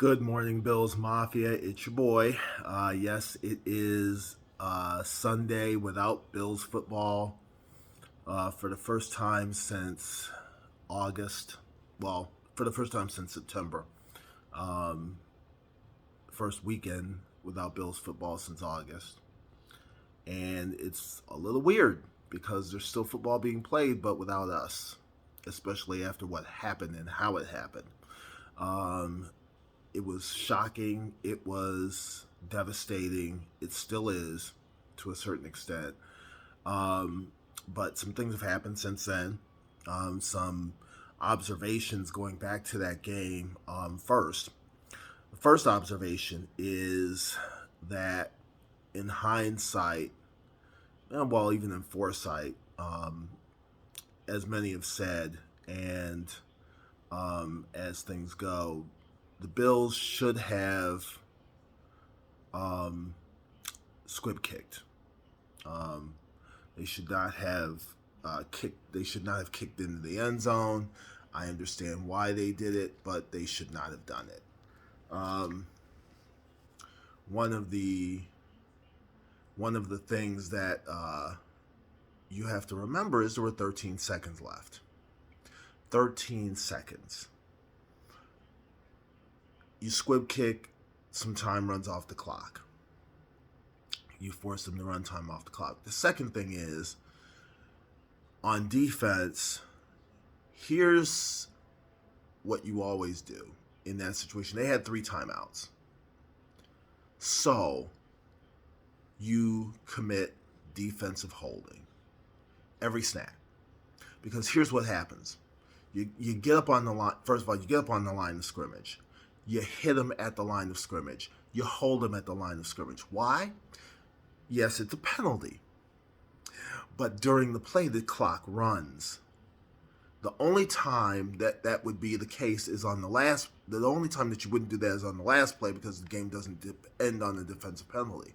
Good morning, Billsmafia. It's your boy. Yes, it is Sunday without Bills football for the first time since August. Well, for the first time since September. Um, First weekend without Bills football since August. And it's a little weird because there's still football being played, but without us, especially after what happened and how it happened. Um, It was shocking. It was devastating. It still is to a certain extent. Um, but some things have happened since then. Some observations going back to that game. The first observation is that in hindsight, well, even in foresight, as many have said, and as things go, the Bills should have um, squib kicked. Um, they should not have kicked. They should not have kicked into the end zone. I understand why they did it, but they should not have done it. Um, one of the one of the things that you have to remember is there were 13 seconds left. 13 seconds. You squib kick, some time runs off the clock. You force them to run time off the clock. The second thing is, on defense, here's what you always do in that situation. They had 3 timeouts. So you commit defensive holding every snap. Because here's what happens. You get up on the line. First of all, you get up on the line of scrimmage. You hit them at the line of scrimmage. You hold them at the line of scrimmage. Why? Yes, it's a penalty. But during the play, the clock runs. The only time that would be the case is on the last. The only time that you wouldn't do that is on the last play because the game doesn't end on a defensive penalty.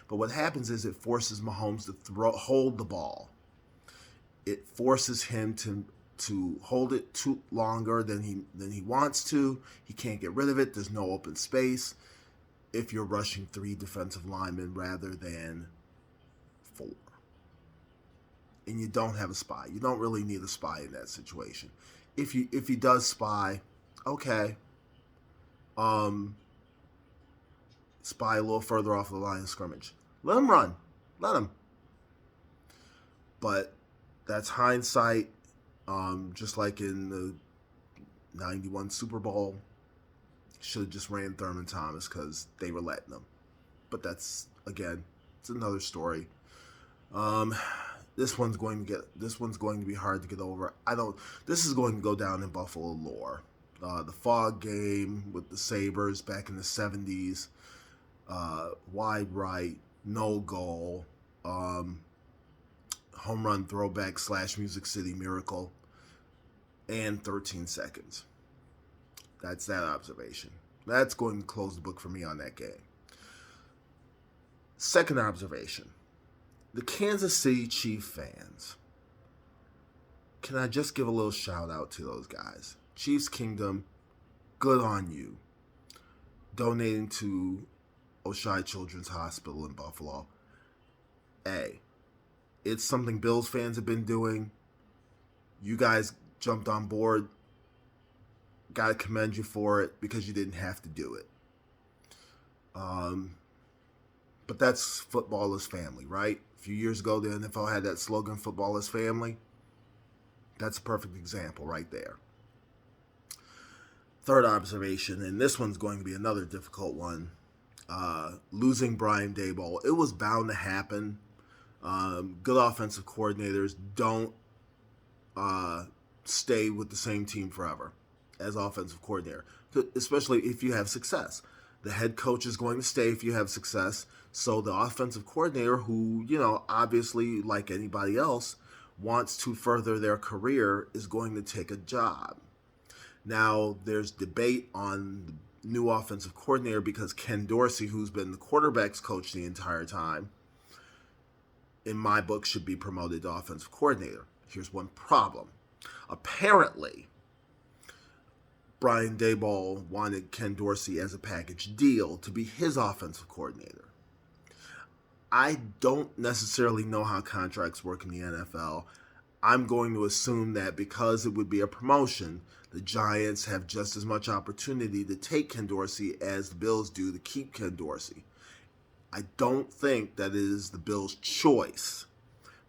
But what happens is it forces Mahomes to hold the ball. It forces him to hold it too longer than he wants to. He can't get rid of it. There's no open space if you're rushing 3 defensive linemen rather than 4. And you don't have a spy. You don't really need a spy in that situation. If he does spy, okay. Spy a little further off the line of scrimmage. Let him run. Let him. But that's hindsight. Just like in the 91 Super Bowl, should have just ran Thurman Thomas because they were letting them. But that's, again, it's another story. This one's going to be hard to get over. This is going to go down in Buffalo lore. The fog game with the Sabres back in the 70s, wide right, no goal, home run throwback / Music City Miracle, and 13 seconds. That's that observation. That's going to close the book for me on that game. Second observation. The Kansas City Chiefs fans. Can I just give a little shout out to those guys? Chiefs Kingdom, good on you. Donating to Oshai Children's Hospital in Buffalo. Hey, it's something Bills fans have been doing. You guys jumped on board. Got to commend you for it because you didn't have to do it. But that's football is family, right? A few years ago, the NFL had that slogan, football is family. That's a perfect example right there. Third observation, and this one's going to be another difficult one. Losing Brian Daboll. It was bound to happen. Good offensive coordinators don't stay with the same team forever as offensive coordinator, especially if you have success. The head coach is going to stay if you have success. So the offensive coordinator, who, obviously, like anybody else, wants to further their career, is going to take a job. Now, there's debate on the new offensive coordinator because Ken Dorsey, who's been the quarterback's coach the entire time, in my book, should be promoted to offensive coordinator. Here's one problem. Apparently, Brian Daboll wanted Ken Dorsey as a package deal to be his offensive coordinator. I don't necessarily know how contracts work in the NFL. I'm going to assume that because it would be a promotion, the Giants have just as much opportunity to take Ken Dorsey as the Bills do to keep Ken Dorsey. I don't think that it is the Bills' choice,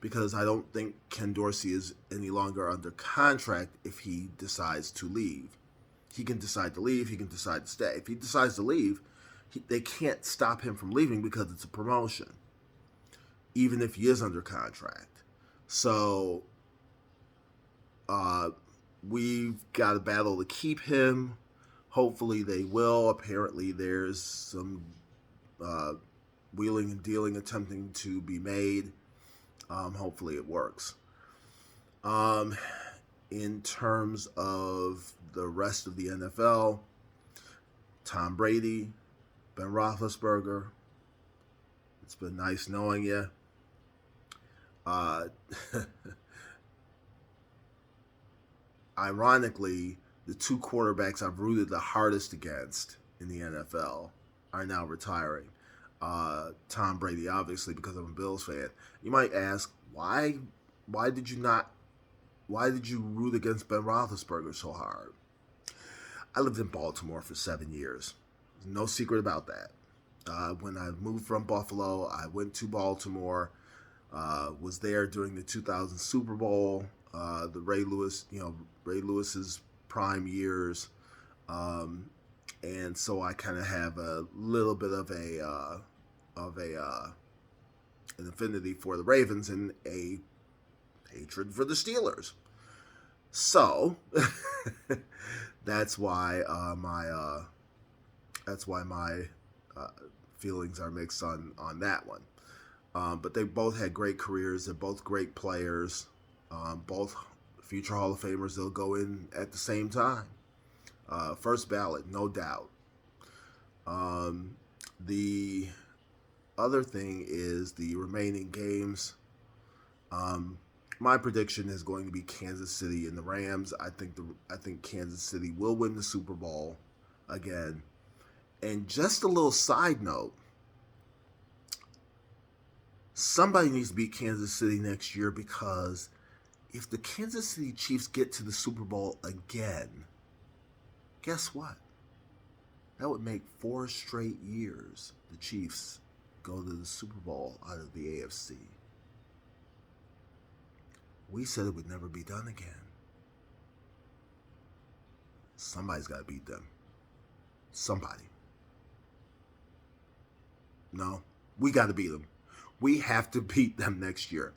because I don't think Ken Dorsey is any longer under contract if he decides to leave. He can decide to leave, he can decide to stay. If he decides to leave, they can't stop him from leaving because it's a promotion, even if he is under contract. So we've got a battle to keep him. Hopefully they will. Apparently there's some wheeling and dealing attempting to be made. Hopefully it works. In terms of the rest of the NFL, Tom Brady, Ben Roethlisberger, it's been nice knowing you. Ironically, the two quarterbacks I've rooted the hardest against in the NFL are now retiring. Tom Brady, obviously, because I'm a Bills fan. You might ask, why did you root against Ben Roethlisberger so hard? I lived in Baltimore for 7 years. There's no secret about that. When I moved from Buffalo, I went to Baltimore. Was there during the 2000 Super Bowl, the Ray Lewis's prime years, and so I kind of have a little bit of an affinity for the Ravens and a hatred for the Steelers. So that's why my feelings are mixed on that one. But they both had great careers. They're both great players. Both future Hall of Famers. They'll go in at the same time. First ballot, no doubt. The other thing is the remaining games. My prediction is going to be Kansas City and the Rams. I think Kansas City will win the Super Bowl again. And just a little side note, somebody needs to beat Kansas City next year, because if the Kansas City Chiefs get to the Super Bowl again, guess what? That would make 4 straight years the Chiefs go to the Super Bowl out of the AFC. We said it would never be done again. Somebody's got to beat them. Somebody. No, we got to beat them. We have to beat them next year.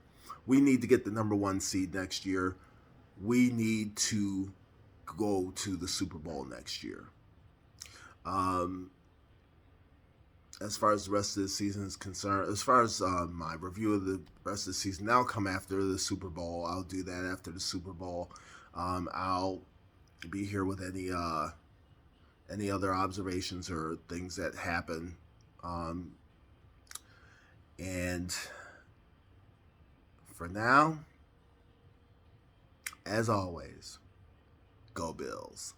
We need to get the number 1 seed next year. We need to go to the Super Bowl next year. As far as the rest of the season is concerned, as far as my review of the rest of the season, that'll come after the Super Bowl. I'll do that after the Super Bowl. I'll be here with any other observations or things that happen. And for now, as always, go Bills.